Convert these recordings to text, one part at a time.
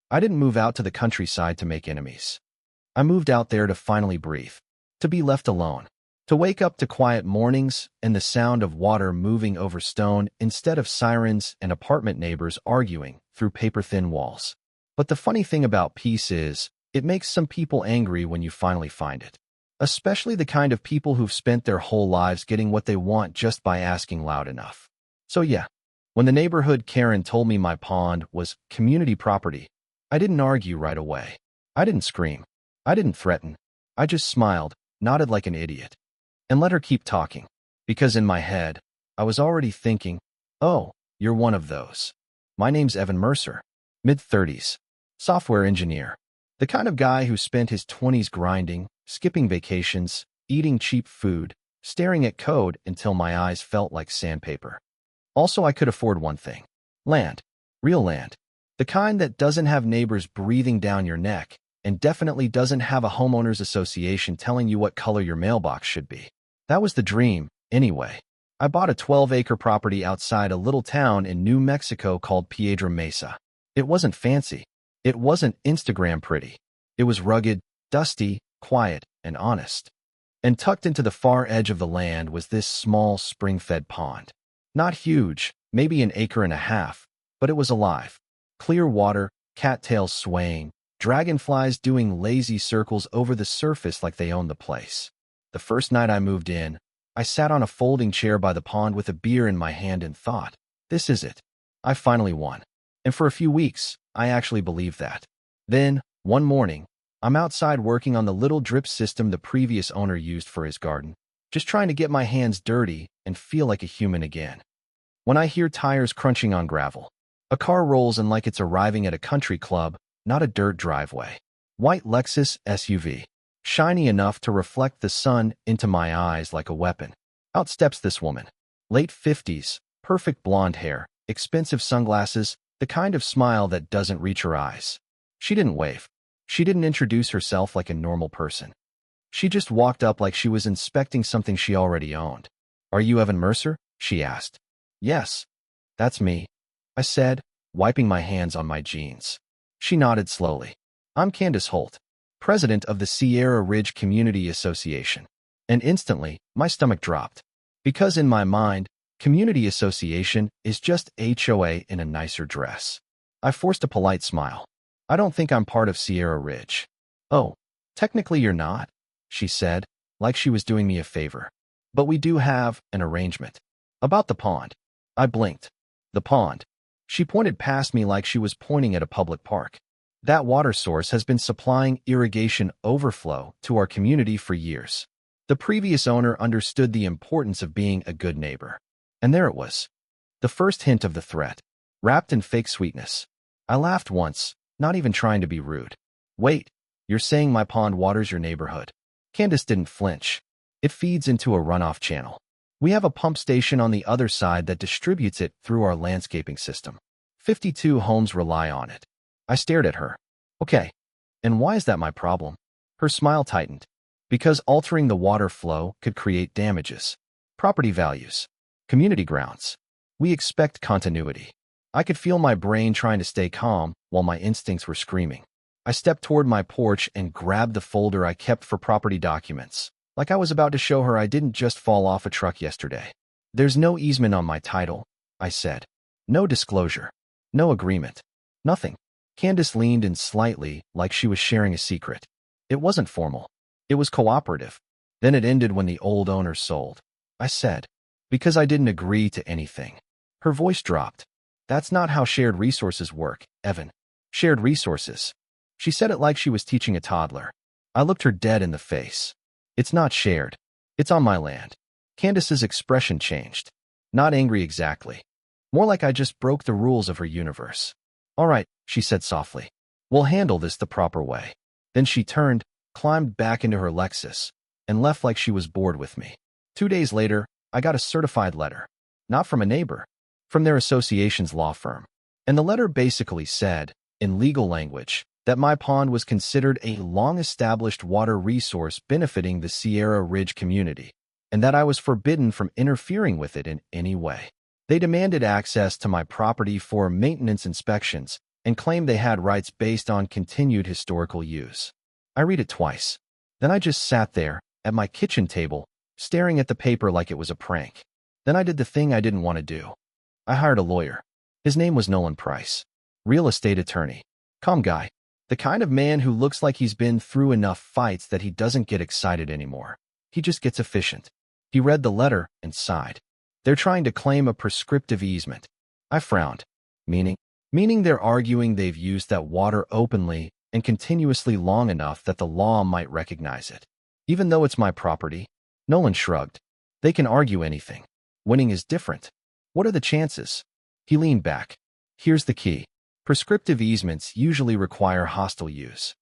I didn't move out to the countryside to make enemies. I moved out there to finally breathe, to be left alone, to wake up to quiet mornings and the sound of water moving over stone instead of sirens and apartment neighbors arguing through paper-thin walls. But the funny thing about peace is, it makes some people angry when you finally find it. Especially the kind of people who've spent their whole lives getting what they want just by asking loud enough. So yeah, when the neighborhood Karen told me my pond was community property, I didn't argue right away. I didn't scream. I didn't threaten. I just smiled, nodded like an idiot, and let her keep talking. Because in my head, I was already thinking, oh, you're one of those. My name's Evan Mercer, mid-30s, software engineer. The kind of guy who spent his 20s grinding, skipping vacations, eating cheap food, staring at code until my eyes felt like sandpaper. Also, I could afford one thing. Land. Real land. The kind that doesn't have neighbors breathing down your neck and definitely doesn't have a homeowners association telling you what color your mailbox should be. That was the dream, anyway. I bought a 12-acre property outside a little town in New Mexico called Piedra Mesa. It wasn't fancy. It wasn't Instagram pretty. It was rugged, dusty, quiet, and honest. And tucked into the far edge of the land was this small spring-fed pond. Not huge, maybe an acre and a half, but it was alive. Clear water, cattails swaying, dragonflies doing lazy circles over the surface like they owned the place. The first night I moved in, I sat on a folding chair by the pond with a beer in my hand and thought, this is it. I finally won. And for a few weeks, I actually believed that. Then, one morning, I'm outside working on the little drip system the previous owner used for his garden, just trying to get my hands dirty and feel like a human again. When I hear tires crunching on gravel, a car rolls in like it's arriving at a country club, not a dirt driveway. White Lexus SUV, shiny enough to reflect the sun into my eyes like a weapon. Out steps this woman. Late 50s, perfect blonde hair, expensive sunglasses, the kind of smile that doesn't reach her eyes. She didn't wave. She didn't introduce herself like a normal person. She just walked up like she was inspecting something she already owned. Are you Evan Mercer? She asked. Yes, that's me, I said, wiping my hands on my jeans. She nodded slowly. I'm Candace Holt, president of the Sierra Ridge Community Association. And instantly, my stomach dropped. Because in my mind, community association is just HOA in a nicer dress. I forced a polite smile. I don't think I'm part of Sierra Ridge. Oh, technically you're not, she said, like she was doing me a favor. But we do have an arrangement. About the pond. I blinked. The pond. She pointed past me like she was pointing at a public park. That water source has been supplying irrigation overflow to our community for years. The previous owner understood the importance of being a good neighbor. And there it was. The first hint of the threat, wrapped in fake sweetness. I laughed once, not even trying to be rude. Wait, you're saying my pond waters your neighborhood? Candace didn't flinch. It feeds into a runoff channel. We have a pump station on the other side that distributes it through our landscaping system. 52 homes rely on it. I stared at her. Okay, and why is that my problem? Her smile tightened. Because altering the water flow could create damages. Property values. Community grounds. We expect continuity. I could feel my brain trying to stay calm while my instincts were screaming. I stepped toward my porch and grabbed the folder I kept for property documents, like I was about to show her I didn't just fall off a truck yesterday. There's no easement on my title, I said. No disclosure. No agreement. Nothing. Candace leaned in slightly, like she was sharing a secret. It wasn't formal. It was cooperative. Then it ended when the old owner sold. I said, because I didn't agree to anything. Her voice dropped. That's not how shared resources work, Evan. Shared resources. She said it like she was teaching a toddler. I looked her dead in the face. It's not shared. It's on my land. Candace's expression changed. Not angry exactly. More like I just broke the rules of her universe. All right, she said softly. We'll handle this the proper way. Then she turned, climbed back into her Lexus, and left like she was bored with me. 2 days later, I got a certified letter. Not from a neighbor. From their association's law firm. And the letter basically said, in legal language, that my pond was considered a long-established water resource benefiting the Sierra Ridge community, and that I was forbidden from interfering with it in any way. They demanded access to my property for maintenance inspections and claimed they had rights based on continued historical use. I read it twice. Then I just sat there, at my kitchen table, staring at the paper like it was a prank. Then I did the thing I didn't want to do. I hired a lawyer. His name was Nolan Price. Real estate attorney. Calm guy. The kind of man who looks like he's been through enough fights that he doesn't get excited anymore. He just gets efficient. He read the letter and sighed. They're trying to claim a prescriptive easement. I frowned. Meaning they're arguing they've used that water openly and continuously long enough that the law might recognize it. Even though it's my property? Nolan shrugged. They can argue anything. Winning is different. What are the chances? He leaned back. Here's the key. Prescriptive easements usually require hostile use,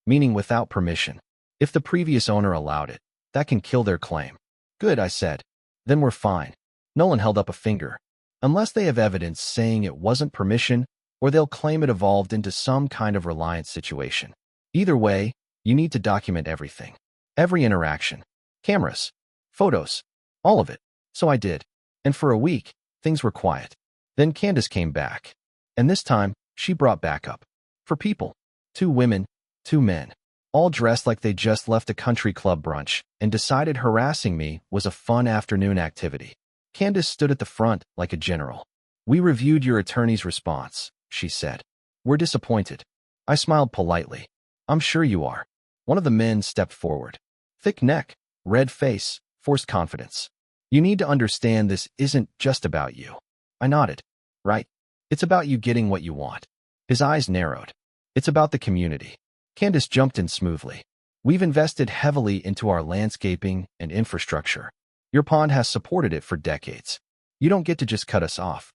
meaning without permission. If the previous owner allowed it, that can kill their claim. Good, I said. Then we're fine. Nolan held up a finger. Unless they have evidence saying it wasn't permission, or they'll claim it evolved into some kind of reliance situation. Either way, you need to document everything. Every interaction. Cameras. Photos. All of it. So I did. And for a week, things were quiet. Then Candace came back. And this time, she brought backup. For people. 2 women, 2 men. All dressed like they just left a country club brunch and decided harassing me was a fun afternoon activity. Candace stood at the front like a general. We reviewed your attorney's response, she said. We're disappointed. I smiled politely. I'm sure you are. One of the men stepped forward. Thick neck, red face, forced confidence. You need to understand this isn't just about you. I nodded. Right. It's about you getting what you want. His eyes narrowed. It's about the community. Candace jumped in smoothly. We've invested heavily into our landscaping and infrastructure. Your pond has supported it for decades. You don't get to just cut us off.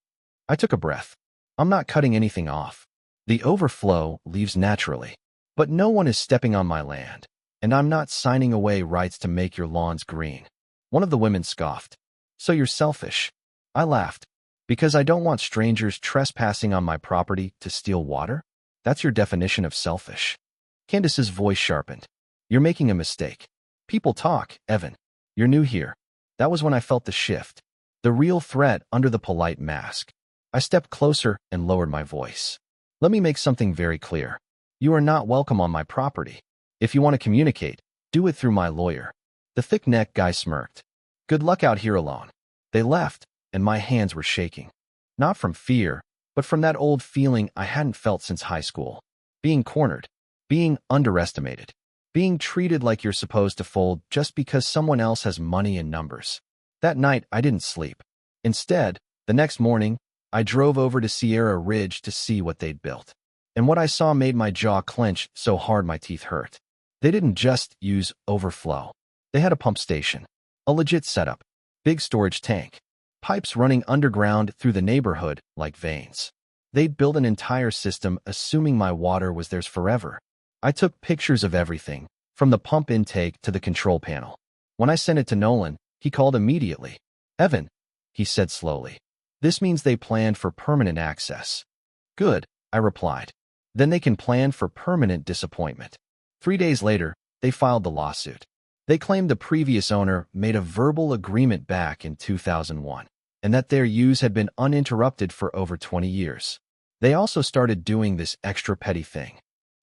I took a breath. I'm not cutting anything off. The overflow leaves naturally. But no one is stepping on my land, and I'm not signing away rights to make your lawns green. One of the women scoffed. So you're selfish. I laughed. Because I don't want strangers trespassing on my property to steal water? That's your definition of selfish. Candace's voice sharpened. You're making a mistake. People talk, Evan. You're new here. That was when I felt the shift. The real threat under the polite mask. I stepped closer and lowered my voice. Let me make something very clear. You are not welcome on my property. If you want to communicate, do it through my lawyer. The thick-necked guy smirked. Good luck out here alone. They left, and my hands were shaking. Not from fear, but from that old feeling I hadn't felt since high school. Being cornered. Being underestimated. Being treated like you're supposed to fold just because someone else has money and numbers. That night, I didn't sleep. Instead, the next morning, I drove over to Sierra Ridge to see what they'd built. And what I saw made my jaw clench so hard my teeth hurt. They didn't just use overflow. They had a pump station. A legit setup. Big storage tank. Pipes running underground through the neighborhood like veins. They'd built an entire system assuming my water was theirs forever. I took pictures of everything, from the pump intake to the control panel. When I sent it to Nolan, he called immediately. Evan, he said slowly. This means they planned for permanent access. Good, I replied. Then they can plan for permanent disappointment. 3 days later, they filed the lawsuit. They claimed the previous owner made a verbal agreement back in 2001, and that their use had been uninterrupted for over 20 years. They also started doing this extra petty thing.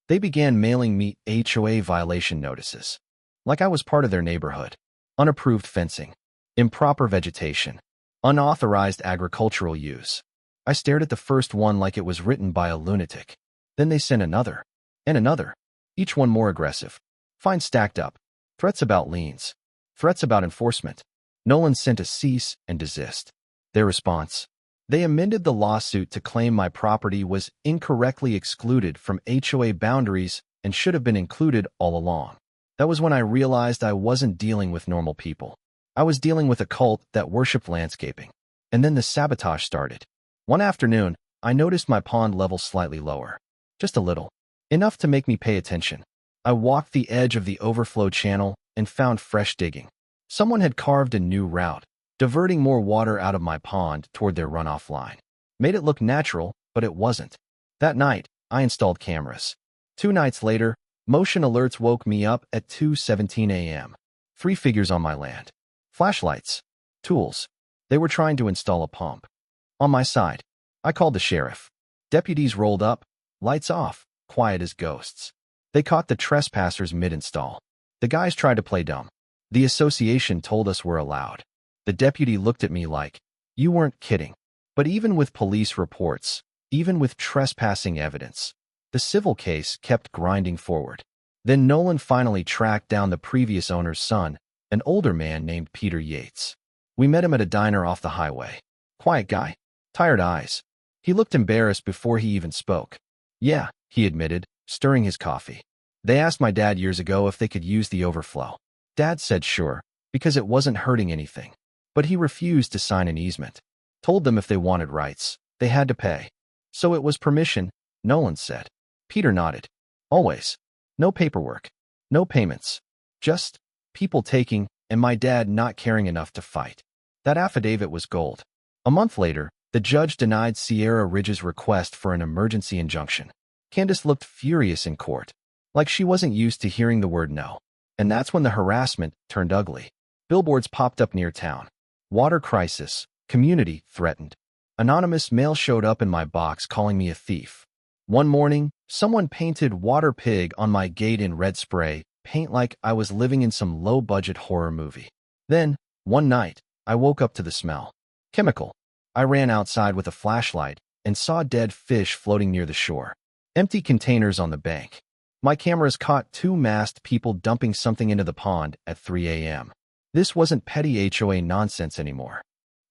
They began mailing me HOA violation notices. Like I was part of their neighborhood. Unapproved fencing. Improper vegetation. Unauthorized agricultural use. I stared at the first one like it was written by a lunatic. Then they sent another. And another. Each one more aggressive. Fines stacked up. Threats about liens. Threats about enforcement. Nolan sent a cease and desist. Their response. They amended the lawsuit to claim my property was incorrectly excluded from HOA boundaries and should have been included all along. That was when I realized I wasn't dealing with normal people. I was dealing with a cult that worshipped landscaping. And then the sabotage started. One afternoon, I noticed my pond level slightly lower. Just a little. Enough to make me pay attention. I walked the edge of the overflow channel and found fresh digging. Someone had carved a new route, diverting more water out of my pond toward their runoff line. Made it look natural, but it wasn't. That night, I installed cameras. 2 nights later, motion alerts woke me up at 2:17 a.m. 3 figures on my land. Flashlights. Tools. They were trying to install a pump. On my side, I called the sheriff. Deputies rolled up, Lights off, quiet as ghosts. They caught the trespassers mid-install. The guys tried to play dumb. The association told us we're allowed. The deputy looked at me like, you weren't kidding. But even with police reports, even with trespassing evidence, the civil case kept grinding forward. Then Nolan finally tracked down the previous owner's son, an older man named Peter Yates. We met him at a diner off the highway. Quiet guy, tired eyes. He looked embarrassed before he even spoke. Yeah, he admitted, stirring his coffee. They asked my dad years ago if they could use the overflow. Dad said sure, because it wasn't hurting anything. But he refused to sign an easement. Told them if they wanted rights, they had to pay. So it was permission, Nolan said. Peter nodded. Always. No paperwork. No payments. Just people taking, and my dad not caring enough to fight. That affidavit was gold. A month later, the judge denied Sierra Ridge's request for an emergency injunction. Candace looked furious in court, like she wasn't used to hearing the word no. And that's when the harassment turned ugly. Billboards popped up near town. Water crisis, community threatened. Anonymous mail showed up in my box calling me a thief. One morning, someone painted water pig on my gate in red spray, paint like I was living in some low-budget horror movie. Then, one night, I woke up to the smell. Chemical. I ran outside with a flashlight and saw dead fish floating near the shore. Empty containers on the bank. My cameras caught two masked people dumping something into the pond at 3 a.m. This wasn't petty HOA nonsense anymore.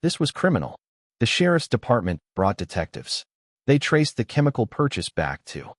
This was criminal. The sheriff's department brought detectives. They traced the chemical purchase back to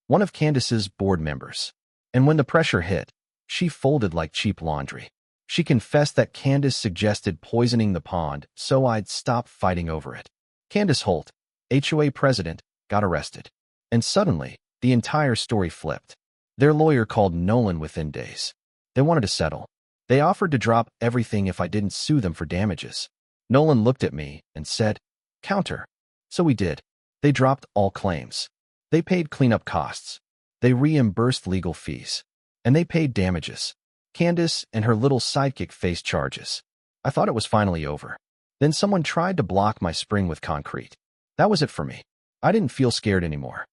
one of Candace's board members. And when the pressure hit, she folded like cheap laundry. She confessed that Candace suggested poisoning the pond so I'd stop fighting over it. Candace Holt, HOA president, got arrested. And suddenly, the entire story flipped. Their lawyer called Nolan within days. They wanted to settle. They offered to drop everything if I didn't sue them for damages. Nolan looked at me and said, counter. So we did. They dropped all claims. They paid cleanup costs. They reimbursed legal fees. And they paid damages. Candace and her little sidekick faced charges. I thought it was finally over. Then someone tried to block my spring with concrete. That was it for me. I didn't feel scared anymore.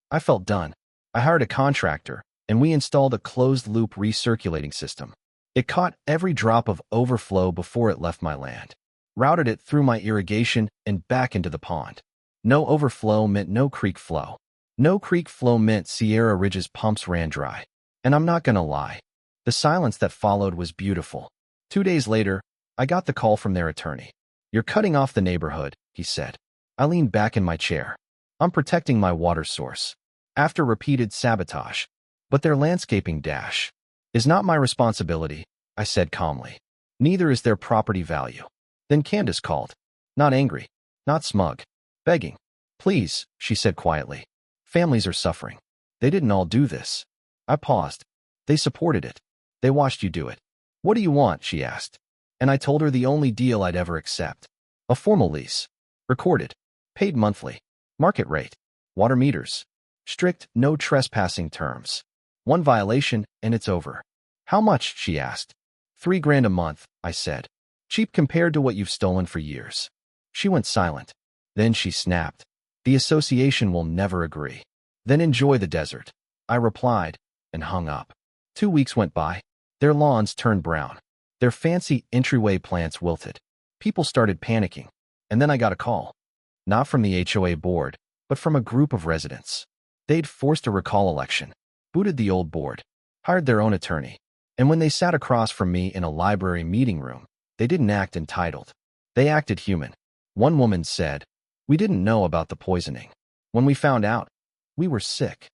I felt done. I hired a contractor, and we installed a closed-loop recirculating system. It caught every drop of overflow before it left my land, routed it through my irrigation and back into the pond. No overflow meant no creek flow. No creek flow meant Sierra Ridge's pumps ran dry. And I'm not gonna lie. The silence that followed was beautiful. 2 days later, I got the call from their attorney. You're cutting off the neighborhood, he said. I leaned back in my chair. I'm protecting my water source. After repeated sabotage. But their landscaping dash is not my responsibility, I said calmly. Neither is their property value. Then Candace called. Not angry. Not smug. Begging. Please, she said quietly. Families are suffering. They didn't all do this. I paused. They supported it. They watched you do it. What do you want, she asked. And I told her the only deal I'd ever accept. A formal lease. Recorded. Paid monthly. Market rate. Water meters. Strict, no trespassing terms. One violation, and it's over. How much, she asked. $3,000 a month, I said. Cheap compared to what you've stolen for years. She went silent. Then she snapped. The association will never agree. Then enjoy the desert. I replied, and hung up. 2 weeks went by. Their lawns turned brown. Their fancy entryway plants wilted. People started panicking. And then I got a call. Not from the HOA board, but from a group of residents. They'd forced a recall election, booted the old board, hired their own attorney. And when they sat across from me in a library meeting room, they didn't act entitled. They acted human. One woman said, we didn't know about the poisoning. When we found out, we were sick.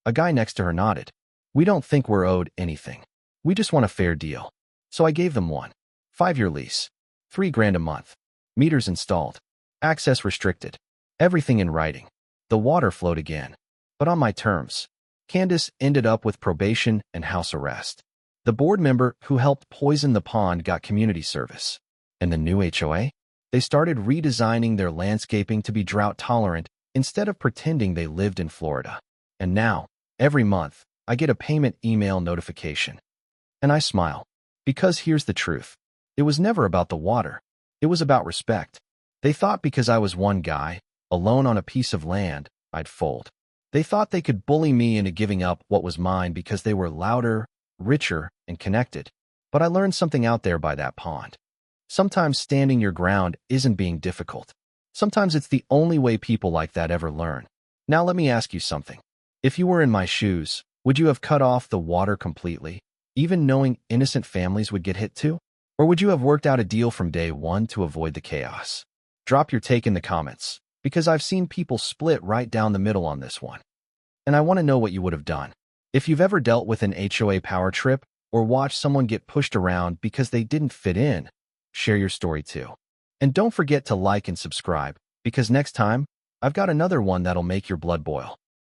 A guy next to her nodded. We don't think we're owed anything. We just want a fair deal. So I gave them one. 5-year lease. $3,000 a month. Meters installed. Access restricted. Everything in writing. The water flowed again. But on my terms. Candace ended up with probation and house arrest. The board member who helped poison the pond got community service. And the new HOA? They started redesigning their landscaping to be drought-tolerant instead of pretending they lived in Florida. And now, every month, I get a payment email notification. And I smile. Because here's the truth. It was never about the water. It was about respect. They thought because I was one guy, alone on a piece of land, I'd fold. They thought they could bully me into giving up what was mine because they were louder, richer, and connected. But I learned something out there by that pond. Sometimes standing your ground isn't being difficult. Sometimes it's the only way people like that ever learn. Now let me ask you something. If you were in my shoes, would you have cut off the water completely, even knowing innocent families would get hit too? Or would you have worked out a deal from day one to avoid the chaos? Drop your take in the comments, because I've seen people split right down the middle on this one. And I want to know what you would have done. If you've ever dealt with an HOA power trip or watched someone get pushed around because they didn't fit in, share your story too. And don't forget to like and subscribe, because next time, I've got another one that'll make your blood boil.